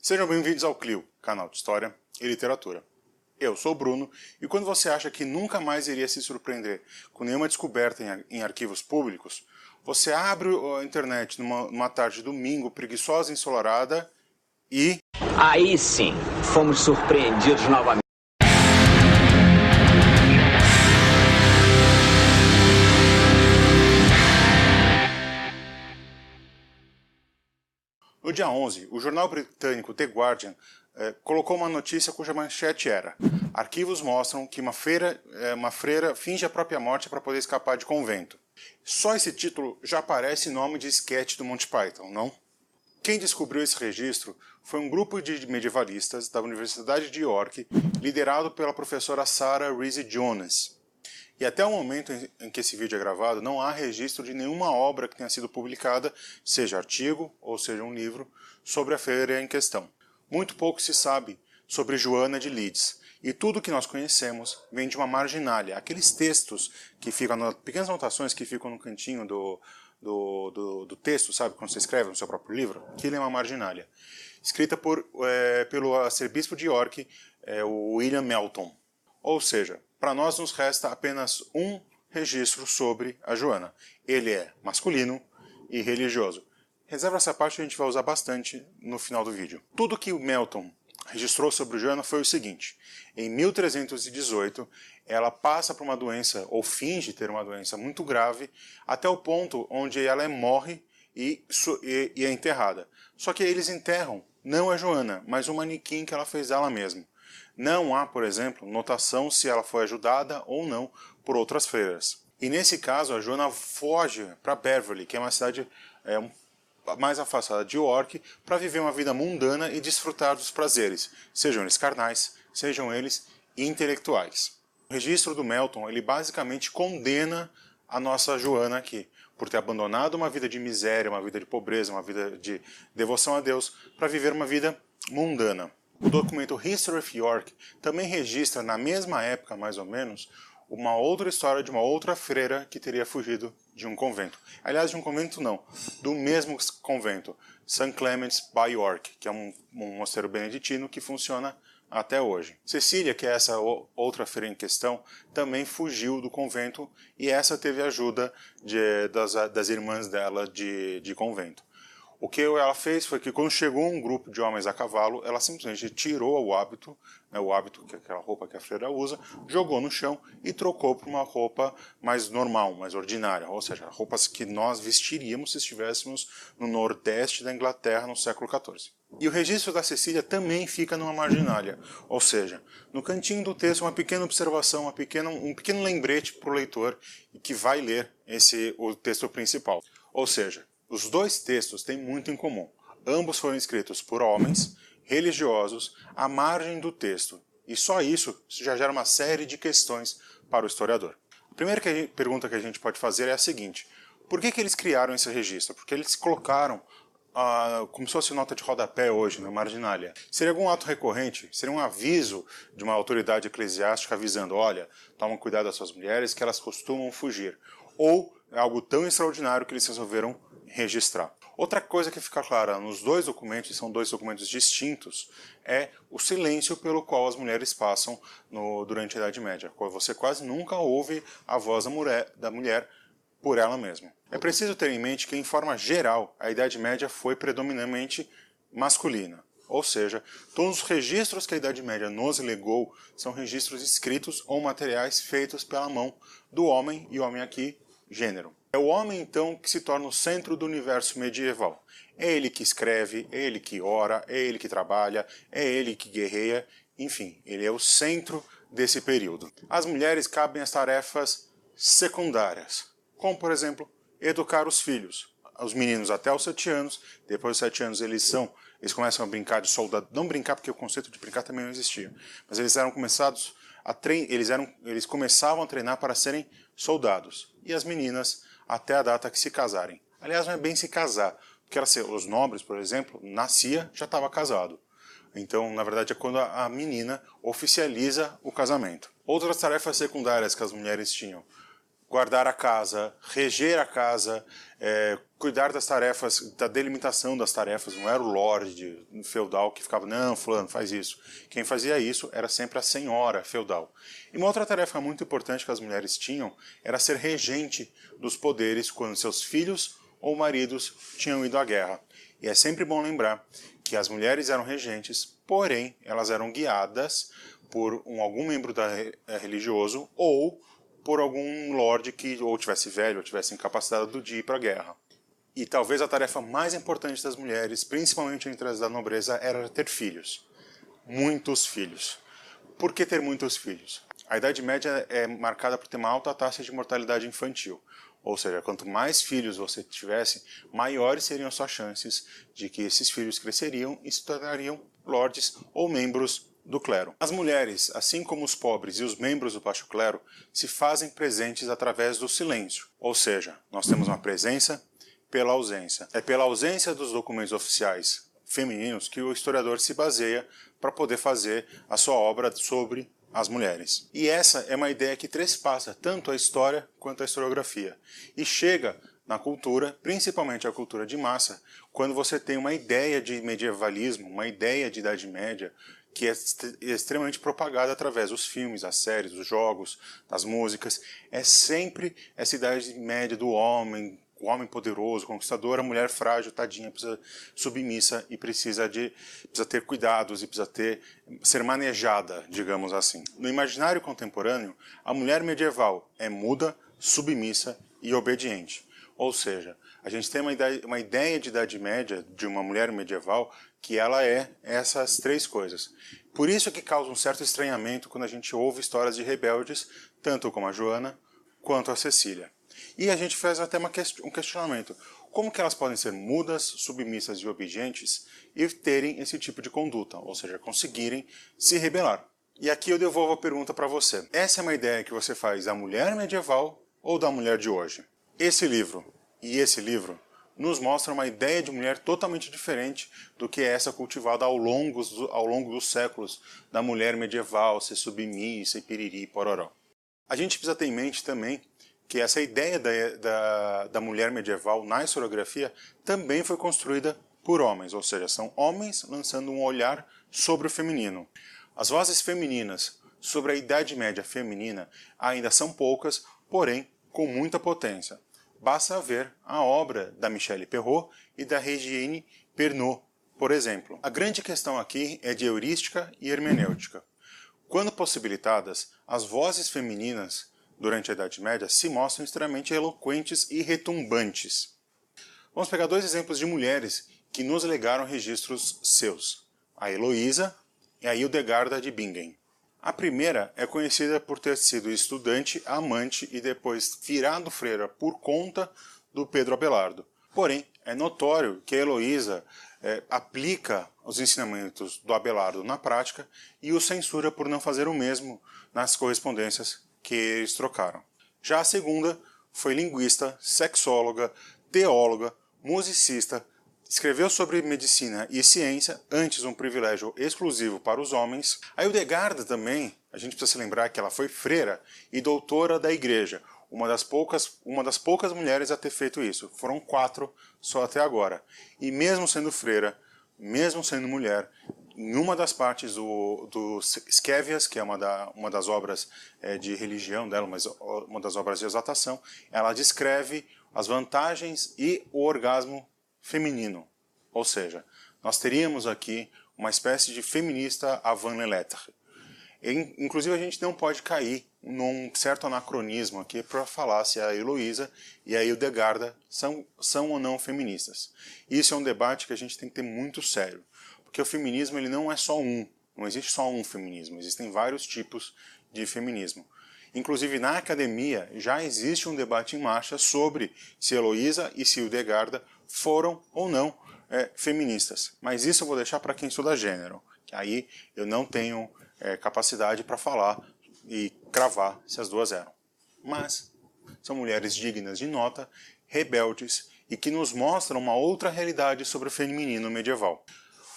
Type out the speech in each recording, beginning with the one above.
Sejam bem-vindos ao Clio, canal de História e Literatura. Eu sou o Bruno, e quando você acha que nunca mais iria se surpreender com nenhuma descoberta em arquivos públicos, você abre a internet numa tarde de domingo preguiçosa e ensolarada e... Aí sim, fomos surpreendidos novamente. No dia 11, o jornal britânico The Guardian colocou uma notícia cuja manchete era: arquivos mostram que uma freira finge a própria morte para poder escapar de convento. Só esse título já parece nome de esquete do Monty Python, não? Quem descobriu esse registro foi um grupo de medievalistas da Universidade de York, liderado pela professora Sarah Reese Jones. E até o momento em que esse vídeo é gravado, não há registro de nenhuma obra que tenha sido publicada, seja artigo ou seja um livro, sobre a freira em questão. Muito pouco se sabe sobre Joana de Leeds, e tudo que nós conhecemos vem de uma marginalia, aqueles textos que ficam, pequenas anotações que ficam no cantinho do texto, sabe, quando você escreve no seu próprio livro, aquilo é uma marginalia. Escrita pelo arcebispo de York, o William Melton. Ou seja, para nós nos resta apenas um registro sobre a Joana. Ele é masculino e religioso. Reserva essa parte que a gente vai usar bastante no final do vídeo. Tudo que o Melton registrou sobre Joana foi o seguinte: em 1318, ela passa por uma doença, ou finge ter uma doença muito grave, até o ponto onde ela morre e é enterrada. Só que eles enterram não a Joana, mas um manequim que ela fez dela mesma. Não há, por exemplo, notação se ela foi ajudada ou não por outras freiras. E nesse caso, a Joana foge para Beverly, que é uma cidade mais afastada de York, para viver uma vida mundana e desfrutar dos prazeres, sejam eles carnais, sejam eles intelectuais. O registro do Melton, ele basicamente condena a nossa Joana aqui, por ter abandonado uma vida de miséria, uma vida de pobreza, uma vida de devoção a Deus, para viver uma vida mundana. O documento History of York também registra, na mesma época mais ou menos, uma outra história de uma outra freira que teria fugido de um convento. Aliás, de um convento não, do mesmo convento, St. Clement's by York, que é um mosteiro beneditino que funciona até hoje. Cecília, que é essa outra freira em questão, também fugiu do convento e essa teve a ajuda das irmãs dela de convento. O que ela fez foi que quando chegou um grupo de homens a cavalo, ela simplesmente tirou o hábito, que é aquela roupa que a freira usa, jogou no chão e trocou por uma roupa mais normal, mais ordinária, ou seja, roupas que nós vestiríamos se estivéssemos no nordeste da Inglaterra no século XIV. E o registro da Cecília também fica numa marginalia, ou seja, no cantinho do texto uma pequena observação, um pequeno lembrete para o leitor que vai ler o texto principal. Ou seja, os dois textos têm muito em comum. Ambos foram escritos por homens religiosos à margem do texto. E só isso já gera uma série de questões para o historiador. A primeira pergunta que a gente pode fazer é a seguinte: por que eles criaram esse registro? Porque eles colocaram como se fosse nota de rodapé hoje, na marginalia. Seria algum ato recorrente? Seria um aviso de uma autoridade eclesiástica avisando: olha, tomem cuidado das suas mulheres que elas costumam fugir. Ou é algo tão extraordinário que eles resolveram registrar. Outra coisa que fica clara nos dois documentos, são dois documentos distintos, é o silêncio pelo qual as mulheres passam durante a Idade Média. Você quase nunca ouve a voz da mulher por ela mesma. É preciso ter em mente que, em forma geral, a Idade Média foi predominantemente masculina. Ou seja, todos os registros que a Idade Média nos legou são registros escritos ou materiais feitos pela mão do homem, e homem aqui, gênero. É o homem, então, que se torna o centro do universo medieval. É ele que escreve, é ele que ora, é ele que trabalha, é ele que guerreia, enfim, ele é o centro desse período. Às mulheres cabem as tarefas secundárias, como, por exemplo, educar os filhos. Os meninos até os 7 anos, depois dos 7 anos eles começam a brincar de soldado. Não brincar, porque o conceito de brincar também não existia, mas eles começavam a treinar para serem soldados. E as meninas até a data que se casarem. Aliás, não é bem se casar, porque os nobres, por exemplo, já estava casado. Então, na verdade, é quando a menina oficializa o casamento. Outras tarefas secundárias que as mulheres tinham: guardar a casa, reger a casa, cuidar das tarefas, da delimitação das tarefas. Não era o lorde feudal que ficava, não, fulano, faz isso. Quem fazia isso era sempre a senhora feudal. E uma outra tarefa muito importante que as mulheres tinham era ser regente dos poderes quando seus filhos ou maridos tinham ido à guerra. E é sempre bom lembrar que as mulheres eram regentes, porém elas eram guiadas por algum membro religioso ou por algum lorde que ou tivesse velho ou tivesse incapacitado de ir para a guerra. E talvez a tarefa mais importante das mulheres, principalmente entre as da nobreza, era ter filhos. Muitos filhos. Por que ter muitos filhos? A Idade Média é marcada por ter uma alta taxa de mortalidade infantil. Ou seja, quanto mais filhos você tivesse, maiores seriam suas chances de que esses filhos cresceriam e se tornariam lordes ou membros do clero. As mulheres, assim como os pobres e os membros do baixo clero, se fazem presentes através do silêncio. Ou seja, nós temos uma presença pela ausência. É pela ausência dos documentos oficiais femininos que o historiador se baseia para poder fazer a sua obra sobre as mulheres. E essa é uma ideia que trespassa tanto a história quanto a historiografia. E chega na cultura, principalmente a cultura de massa, quando você tem uma ideia de medievalismo, uma ideia de Idade Média, que é extremamente propagada através dos filmes, das séries, dos jogos, das músicas. É sempre essa Idade Média do homem, o homem poderoso, conquistador, a mulher frágil, tadinha, precisa submissa e precisa ter cuidados e precisa ser manejada, digamos assim. No imaginário contemporâneo, a mulher medieval é muda, submissa e obediente. Ou seja, a gente tem uma ideia de Idade Média, de uma mulher medieval, que ela é essas três coisas. Por isso que causa um certo estranhamento quando a gente ouve histórias de rebeldes, tanto como a Joana, quanto a Cecília. E a gente faz até um questionamento. Como que elas podem ser mudas, submissas e obedientes e terem esse tipo de conduta, ou seja, conseguirem se rebelar? E aqui eu devolvo a pergunta para você. Essa é uma ideia que você faz da mulher medieval ou da mulher de hoje? Esse livro e esse livro nos mostram uma ideia de mulher totalmente diferente do que é essa cultivada ao longo dos séculos da mulher medieval, ser submissa e piriri e pororó. A gente precisa ter em mente também que essa ideia da mulher medieval na historiografia também foi construída por homens, ou seja, são homens lançando um olhar sobre o feminino. As vozes femininas sobre a Idade Média feminina ainda são poucas, porém com muita potência. Basta ver a obra da Michelle Perrault e da Regine Pernot, por exemplo. A grande questão aqui é de heurística e hermenêutica. Quando possibilitadas, as vozes femininas durante a Idade Média se mostram extremamente eloquentes e retumbantes. Vamos pegar dois exemplos de mulheres que nos legaram registros seus, a Heloísa e a Hildegarda de Bingen. A primeira é conhecida por ter sido estudante, amante e depois virado freira por conta do Pedro Abelardo. Porém, é notório que a Heloísa aplica os ensinamentos do Abelardo na prática e o censura por não fazer o mesmo nas correspondências que eles trocaram. Já a segunda foi linguista, sexóloga, teóloga, musicista, escreveu sobre medicina e ciência, antes um privilégio exclusivo para os homens. A Hildegarda também, a gente precisa se lembrar que ela foi freira e doutora da igreja, uma das poucas mulheres a ter feito isso. Foram 4 só até agora. E mesmo sendo freira, mesmo sendo mulher, em uma das partes do Esquévias, que é uma das obras de religião dela, mas uma das obras de exaltação, ela descreve as vantagens e o orgasmo feminino. Ou seja, nós teríamos aqui uma espécie de feminista avant la lettre. Inclusive a gente não pode cair num certo anacronismo aqui para falar se a Heloísa e a Hildegarda são ou não feministas. Isso é um debate que a gente tem que ter muito sério, porque o feminismo ele não é só não existe só um feminismo, existem vários tipos de feminismo. Inclusive na academia já existe um debate em marcha sobre se Heloísa e se Hildegarda foram ou não feministas. Mas isso eu vou deixar para quem estuda gênero, que aí eu não tenho capacidade para falar e cravar se as duas eram. Mas são mulheres dignas de nota, rebeldes e que nos mostram uma outra realidade sobre o feminino medieval.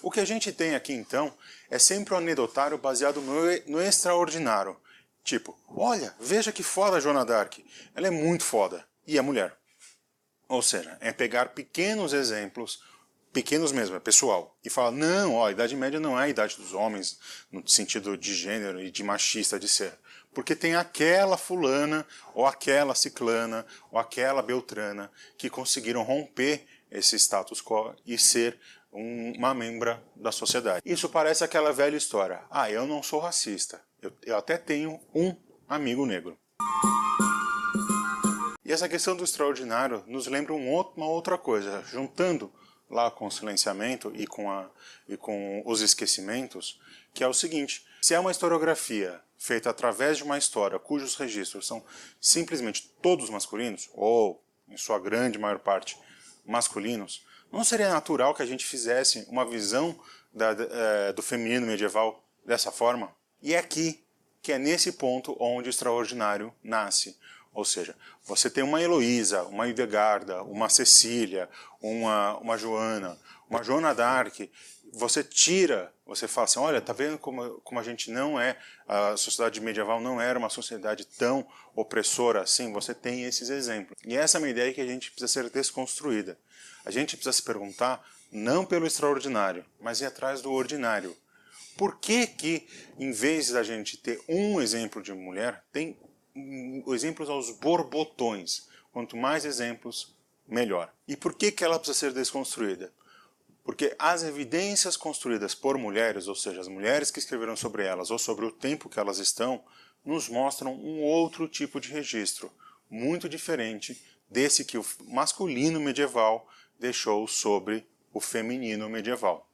O que a gente tem aqui então é sempre um anedotário baseado no extraordinário. Tipo, olha, veja que foda a Joana d'Arc, ela é muito foda, e é mulher. Ou seja, é pegar pequenos exemplos, pequenos mesmo, é pessoal, e falar, não, ó, a Idade Média não é a idade dos homens, no sentido de gênero e de machista de ser. Porque tem aquela fulana, ou aquela ciclana, ou aquela beltrana, que conseguiram romper esse status quo e ser uma membra da sociedade. Isso parece aquela velha história, ah, eu não sou racista, eu até tenho um amigo negro. E essa questão do extraordinário nos lembra uma outra coisa, juntando lá com o silenciamento e com os esquecimentos, que é o seguinte, se é uma historiografia feita através de uma história cujos registros são simplesmente todos masculinos, ou em sua grande maior parte masculinos, não seria natural que a gente fizesse uma visão do feminino medieval dessa forma? E é aqui que é nesse ponto onde o extraordinário nasce. Ou seja, você tem uma Heloísa, uma Hildegarda, uma Cecília, uma Joana, uma Joana d'Arc, você tira, você fala assim, olha, tá vendo como a gente não é, a sociedade medieval não era uma sociedade tão opressora assim, você tem esses exemplos. E essa é uma ideia que a gente precisa ser desconstruída. A gente precisa se perguntar, não pelo extraordinário, mas ir atrás do ordinário. Por que em vez da gente ter um exemplo de mulher, tem exemplos aos borbotões? Quanto mais exemplos, melhor. E por que ela precisa ser desconstruída? Porque as evidências construídas por mulheres, ou seja, as mulheres que escreveram sobre elas ou sobre o tempo que elas estão, nos mostram um outro tipo de registro, muito diferente desse que o masculino medieval deixou sobre o feminino medieval.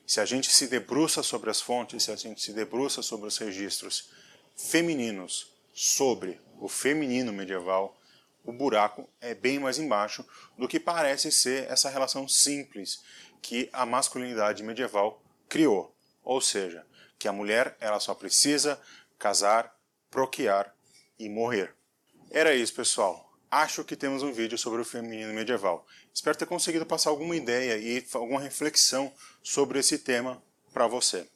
Se a gente se debruça sobre as fontes, se a gente se debruça sobre os registros femininos sobre o feminino medieval, o buraco é bem mais embaixo do que parece ser essa relação simples que a masculinidade medieval criou. Ou seja, que a mulher ela só precisa casar, procriar e morrer. Era isso, pessoal. Acho que temos um vídeo sobre o feminino medieval. Espero ter conseguido passar alguma ideia e alguma reflexão sobre esse tema para você.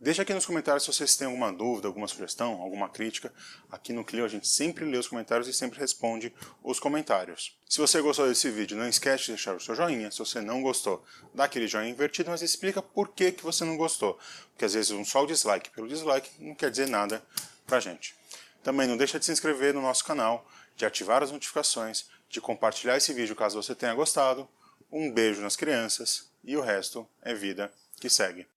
Deixa aqui nos comentários se vocês têm alguma dúvida, alguma sugestão, alguma crítica. Aqui no Clio a gente sempre lê os comentários e sempre responde os comentários. Se você gostou desse vídeo, não esquece de deixar o seu joinha. Se você não gostou, dá aquele joinha invertido, mas explica por que você não gostou. Porque às vezes só o dislike pelo dislike não quer dizer nada pra gente. Também não deixa de se inscrever no nosso canal, de ativar as notificações, de compartilhar esse vídeo caso você tenha gostado. Um beijo nas crianças e o resto é vida que segue.